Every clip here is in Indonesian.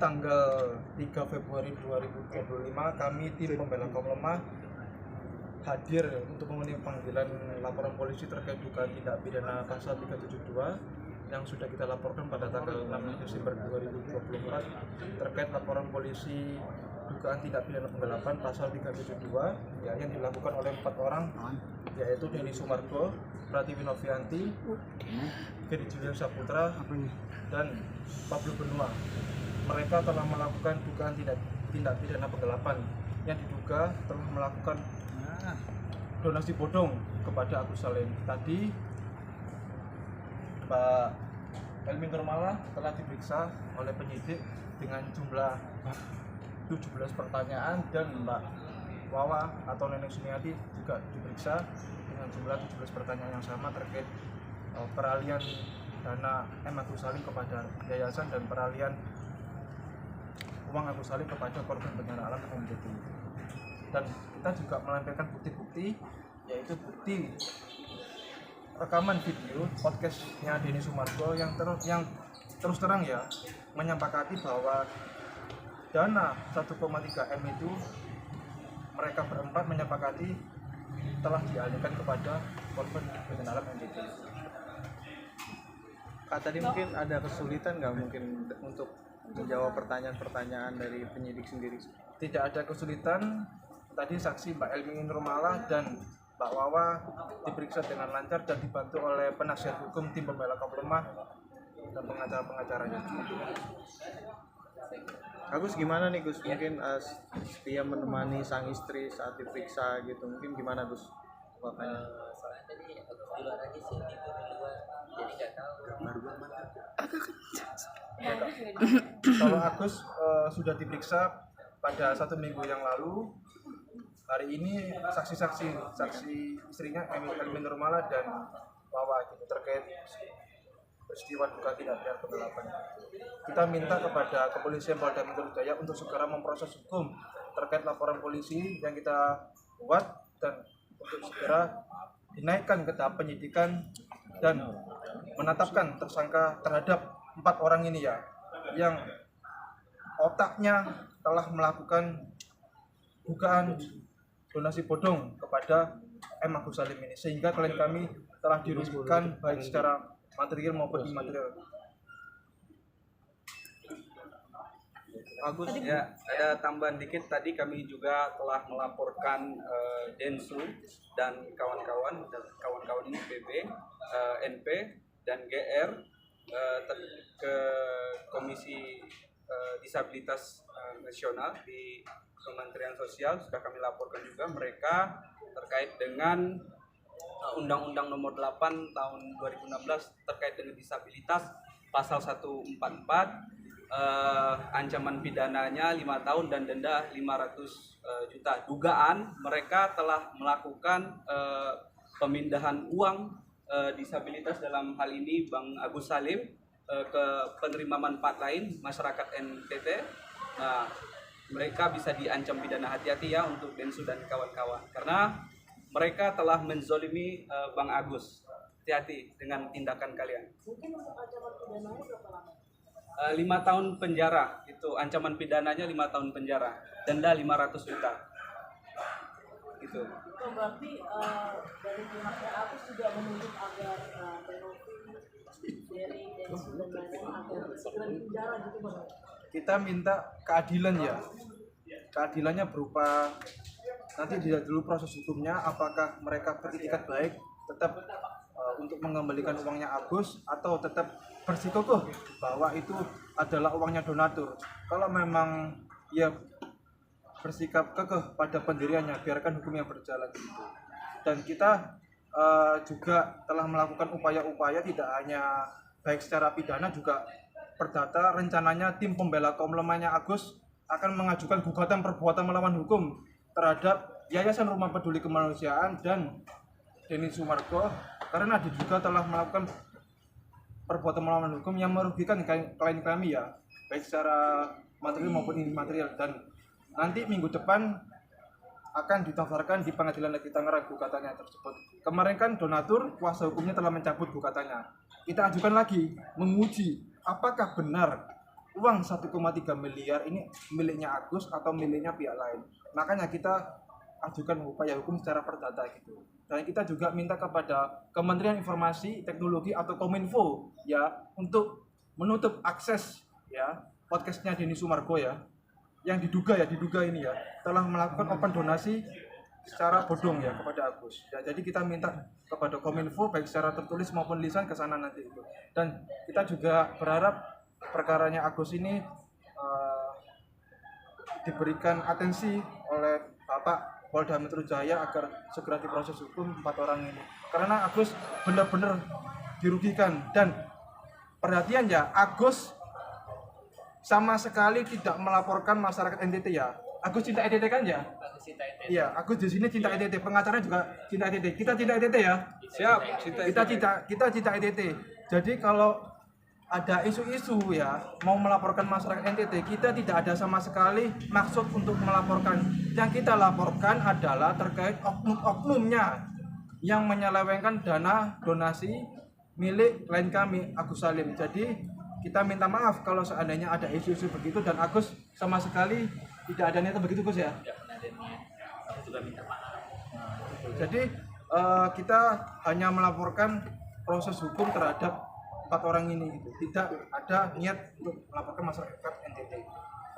Tanggal 3 Februari 2025 kami tim pembela kaum lemah hadir untuk memenuhi panggilan laporan polisi terkait dugaan tindak pidana pasal 372 yang sudah kita laporkan pada tanggal 6 Desember 2024 terkait laporan polisi dugaan tindak pidana penggelapan pasal 372 yang dilakukan oleh 4 orang, yaitu Denny Sumargo, Pratiwi Novianti, Ferry Julian Saputra, dan Pablo Benua. Mereka telah melakukan dugaan tindak pidana penggelapan yang diduga telah melakukan donasi bodong kepada Agus Salim. Tadi Mbak Elmi Nurmala telah diperiksa oleh penyidik dengan jumlah 17 pertanyaan, dan Mbak Wawa atau Neneng Suniati juga diperiksa dengan jumlah 17 pertanyaan yang sama terkait peralihan dana M. Agus Salim kepada yayasan dan peralihan uang Agus Salim kepada korban bencana alam NTT. Dan kita juga melampirkan bukti-bukti, yaitu bukti rekaman video podcastnya Denny Sumargo yang terus terang ya menyepakati bahwa dana 1,3 M itu mereka berempat menyepakati telah dialihkan kepada korban bencana alam NTT. Kak, tadi mungkin ada kesulitan nggak mungkin untuk menjawab pertanyaan-pertanyaan dari penyidik sendiri? Tidak ada kesulitan. Tadi saksi Mbak Elmi Nurmala dan Mbak Wawa diperiksa dengan lancar dan dibantu oleh penasihat hukum tim pembela kaum lemah dan pengacara-pengacaranya. Gus, gimana nih Gus? Mungkin setia menemani sang istri saat diperiksa gitu. Mungkin gimana Gus? Soalnya tadi aku keluar lagi sih tidur di luar, jadi nggak tahu. Kalau Agus sudah diperiksa pada 1 minggu yang lalu. Hari ini saksi istrinya Elmi Nurmala dan Wawa gitu, terkait peristiwa dugaan tindak pidana penggelapan. Kita minta kepada Kepolisian Polda Metro Jaya untuk segera memproses hukum terkait laporan polisi yang kita buat dan untuk segera dinaikkan ke tahap penyidikan dan menetapkan tersangka terhadap 4 orang ini ya, yang otaknya telah melakukan dugaan donasi bodong kepada M. Agus Salim ini, sehingga klien kami telah dirugikan baik secara material maupun imaterial. Agus, ya ada tambahan dikit. Tadi kami juga telah melaporkan Densu dan kawan-kawan ini PB, NP dan GR ke Komisi Disabilitas Nasional di Kementerian Sosial. Sudah kami laporkan juga mereka terkait dengan Undang-Undang Nomor 8 Tahun 2016 terkait dengan disabilitas pasal 144, ancaman pidananya 5 tahun dan denda 500 juta. Dugaan mereka telah melakukan pemindahan uang disabilitas, dalam hal ini Bang Agus Salim, ke penerima manfaat lain masyarakat NTT. Nah, mereka bisa diancam pidana. Hati-hati ya untuk Densu dan kawan-kawan, karena mereka telah menzolimi Bang Agus. Hati-hati dengan tindakan kalian. Mungkin untuk ancaman pidananya berapa lama? 5 tahun penjara, itu ancaman pidananya 5 tahun penjara, denda 500 juta. Gitu. Itu berarti dari pihaknya Agus juga menuntut agar Tenovi, Ferry, Densu dan lain-lain agar segera di penjara gitu Bang. Kita minta keadilan ya. Keadilannya berupa nanti dilihat dulu proses hukumnya, apakah mereka beritikat baik tetap untuk mengembalikan uangnya Agus, atau tetap bersikukuh bahwa itu adalah uangnya donatur. Kalau memang ya bersikap kekeh pada pendiriannya, biarkan hukumnya berjalan gitu. Dan kita juga telah melakukan upaya-upaya tidak hanya baik secara pidana, juga perdata. Rencananya tim pembela kaum lemahnya Agus akan mengajukan gugatan perbuatan melawan hukum terhadap Yayasan Rumah Peduli Kemanusiaan dan Denny Sumargo karena diduga telah melakukan perbuatan melawan hukum yang merugikan klien kami ya, baik secara material maupun imaterial. Dan nanti minggu depan akan didaftarkan di Pengadilan Negeri Tangerang gugatannya tersebut. Kemarin kan donatur, kuasa hukumnya telah mencabut gugatannya. Kita ajukan lagi menguji apakah benar uang 1,3 miliar ini miliknya Agus atau miliknya pihak lain. Makanya kita ajukan upaya hukum secara perdata gitu. Dan kita juga minta kepada Kementerian Informasi Teknologi atau Kominfo ya untuk menutup akses ya podcastnya Denny Sumargo ya yang diduga ini ya telah melakukan open donasi secara bodong ya kepada Agus. Ya, jadi kita minta kepada Kominfo baik secara tertulis maupun lisan ke sana nanti itu. Dan kita juga berharap perkaranya Agus ini diberikan atensi oleh Bapak Polda Metro Jaya agar segera diproses hukum 4 orang ini. Karena Agus benar-benar dirugikan dan perhatian ya, Agus sama sekali tidak melaporkan masyarakat NTT ya. Agus cinta NTT kan ya? Aku cinta NTT. Iya, Agus di sini cinta NTT, pengacaranya juga cinta NTT. Kita cinta NTT ya. Siap, Kita cinta NTT. Jadi kalau ada isu-isu ya mau melaporkan masyarakat NTT, kita tidak ada sama sekali maksud untuk melaporkan. Yang kita laporkan adalah terkait oknum-oknumnya yang menyelewengkan dana donasi milik klien kami Agus Salim. Jadi kita minta maaf kalau seandainya ada isu-isu begitu dan Agus sama sekali tidak ada niatan begitu Gus ya. Tidak pernah ada niat. Aku juga minta maaf. Jadi kita hanya melaporkan proses hukum terhadap 4 orang ini gitu. Tidak ada niat untuk melaporkan masyarakat NTT.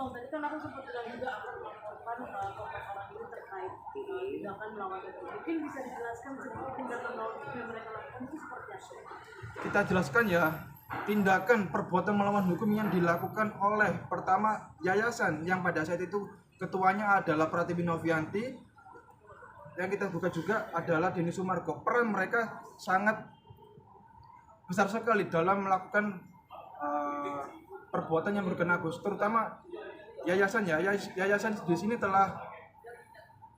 Oh, tadi kan aku sempat bilang juga akan melaporkan keempat orang ini terkait tindakan melawan hukum. Mungkin bisa dijelaskan sedikit tindakan melawan hukum yang mereka lakukan itu seperti apa? Kita jelaskan ya, tindakan perbuatan melawan hukum yang dilakukan oleh pertama yayasan yang pada saat itu ketuanya adalah Pratiwi Novianti, yang kita buka juga adalah Denny Sumargo. Peran mereka sangat besar sekali dalam melakukan perbuatan yang berkena Agus, terutama yayasan ya. Yayasan di sini telah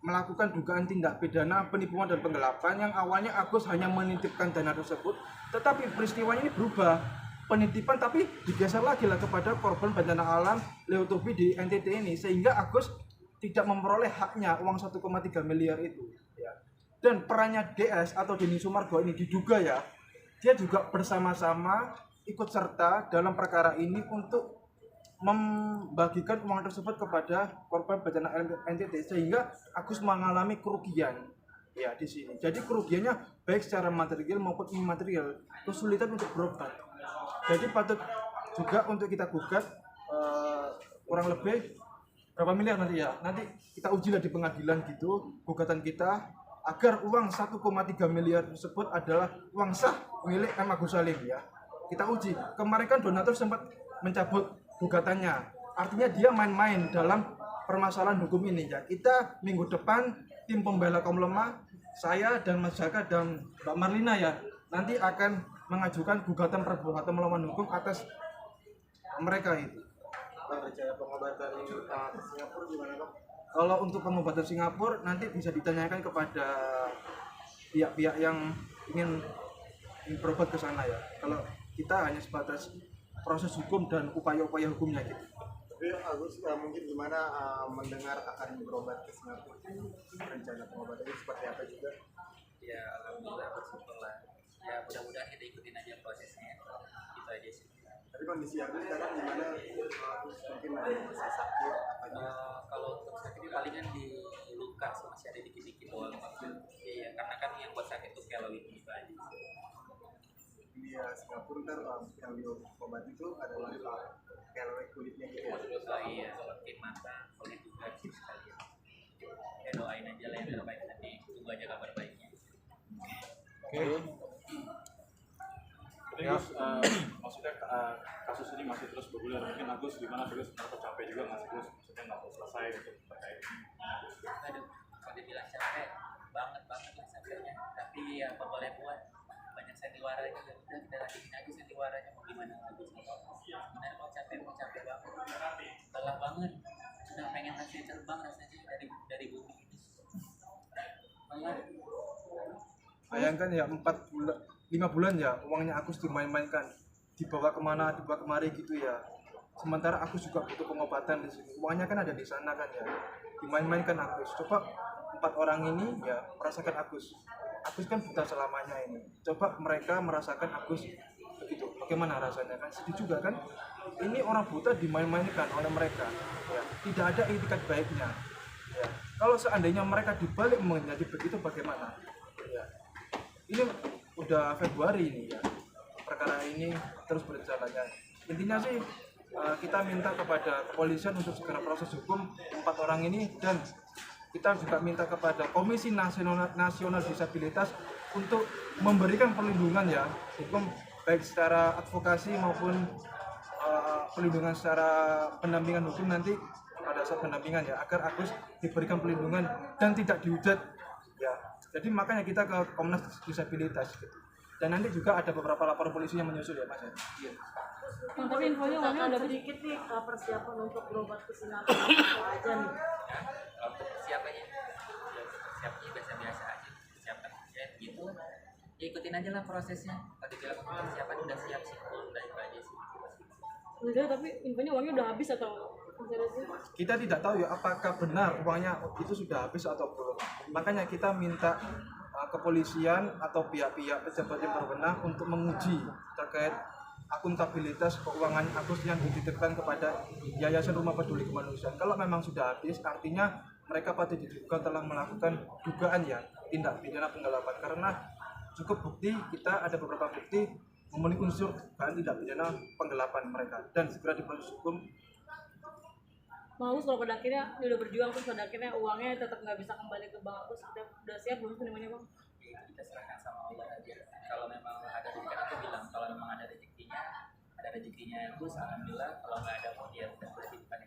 melakukan dugaan tindak pidana penipuan dan penggelapan yang awalnya Agus hanya menitipkan dana tersebut, tetapi peristiwanya ini berubah, penitipan tapi digeser lagi lah kepada korban bencana alam Leotobi di NTT ini, sehingga Agus tidak memperoleh haknya uang 1,3 miliar itu ya. Dan perannya DS atau Denny Sumargo ini diduga ya, dia juga bersama-sama ikut serta dalam perkara ini untuk membagikan uang tersebut kepada korban bencana NTT, sehingga Agus mengalami kerugian ya di sini. Jadi kerugiannya baik secara material maupun imaterial, kesulitan untuk berobat. Jadi patut juga untuk kita gugat kurang lebih berapa miliar nanti ya. Nanti kita uji lah di pengadilan gitu gugatan kita agar uang 1,3 miliar tersebut adalah uang sah milik M. Agus Salim ya. Kita uji. Kemarin kan donatur sempat mencabut gugatannya. Artinya dia main-main dalam permasalahan hukum ini ya. Kita minggu depan tim pembela kaum lemah, saya dan Mas Jaka dan Mbak Marlina ya, nanti akan mengajukan gugatan perbuatan melawan hukum atas mereka itu. Rencana pengobatan Singapura gimana Dok? Kalau untuk pengobatan Singapura nanti bisa ditanyakan kepada pihak-pihak yang ingin berobat ke sana ya. Kalau kita hanya sebatas proses hukum dan upaya-upaya hukumnya gitu. Tapi Agus mungkin gimana mendengar akan berobat ke Singapura? Rencana pengobatannya seperti apa juga? Ya alhamdulillah bersyukur lah. Ya mudah-mudahan kita ikutin aja prosesnya. Itu aja sih. Tapi kondisi Agus sekarang gimana? Agus mungkin masih sakit apanya? Kalau untuk sakit ini palingan di luka sih, masih ada dikit-dikit doang. Iya, karena kan yang buat sakit itu keloid itu aja. Di Singapura ntar yang diobat itu adalah keloid kulitnya gitu ya? Oh iya, seperti mata, kulit juga sih sekalian. Ya doain aja lah yang terbaik, nanti tunggu aja kabar baiknya. Oke. Tapi Gus, maksudnya kasus ini masih terus bergulir. Mungkin Agus gimana Gus? Merasa capek juga nggak sih Gus? Maksudnya nggak mau selesai untuk terkait ini. Aduh, kalau dibilang capek, banget lah capeknya. Tapi ya apa boleh buat, banyak sandiwaranya. Ya udah kita lanjutin aja sandiwaranya, mau gimana lagi sih? Benar mau capek banget. Lelah banget. Sudah pengen hasil terbang rasanya dari bumi ini. Malah Bayangkan ya 5 bulan ya uangnya Agus dimain-mainkan, dibawa kemana, dibawa kemari gitu ya. Sementara Agus juga butuh pengobatan di sini. Uangnya kan ada di sana kan ya. Dimain-mainkan Agus. Coba 4 orang ini ya merasakan Agus. Agus kan buta selamanya ini. Coba mereka merasakan Agus begitu bagaimana rasanya kan, sedih juga kan, ini orang buta dimain-mainkan oleh mereka ya, tidak ada itikat baiknya ya. Kalau seandainya mereka dibalik menjadi begitu bagaimana ya. Ini udah Februari ini ya, perkara ini terus berjalannya. Intinya sih kita minta kepada kepolisian untuk segera proses hukum 4 orang ini, dan kita juga minta kepada Komisi Nasional Disabilitas untuk memberikan perlindungan ya, hukum baik secara advokasi maupun perlindungan secara pendampingan hukum nanti pada saat pendampingan ya, agar Agus diberikan perlindungan dan tidak dihujat ya. Jadi makanya kita ke Komnas Disabilitas gitu. Dan nanti juga ada beberapa laporan polisi yang menyusul ya Mas ya. Iya. Tapi infonya uangnya udah sedikit nih, persiapan untuk berobat ke Singapura apa aja nih? Kalau untuk persiapannya biasa-biasa aja, persiapan ya gitu, ya ikutin aja lah prosesnya. Kalau dibilang untuk persiapan udah siap sih, udah itu aja sih. Udah, tapi infonya uangnya udah habis atau gimana sih? Kita tidak tahu ya apakah benar uangnya itu sudah habis atau belum. Makanya kita minta kepolisian atau pihak-pihak pejabat yang berwenang untuk menguji terkait akuntabilitas keuangan Agus yang dititipkan kepada Yayasan Rumah Peduli Kemanusiaan. Kalau memang sudah habis, artinya mereka patut diduga telah melakukan dugaan ya tindak pidana penggelapan, karena cukup bukti, kita ada beberapa bukti memenuhi unsur dugaan tindak pidana penggelapan mereka, dan segera diproses hukum. Mau kalau pada akhirnya dia udah berjuang terus pada akhirnya uangnya tetap nggak bisa kembali ke Bang Agus, udah siap belum sih namanya Bang? Ya, kita serahkan sama Allah aja. Kalau memang ada rezeki, kan aku bilang kalau memang ada rezekinya Gus, alhamdulillah. Kalau nggak ada pun ya udah berarti bukan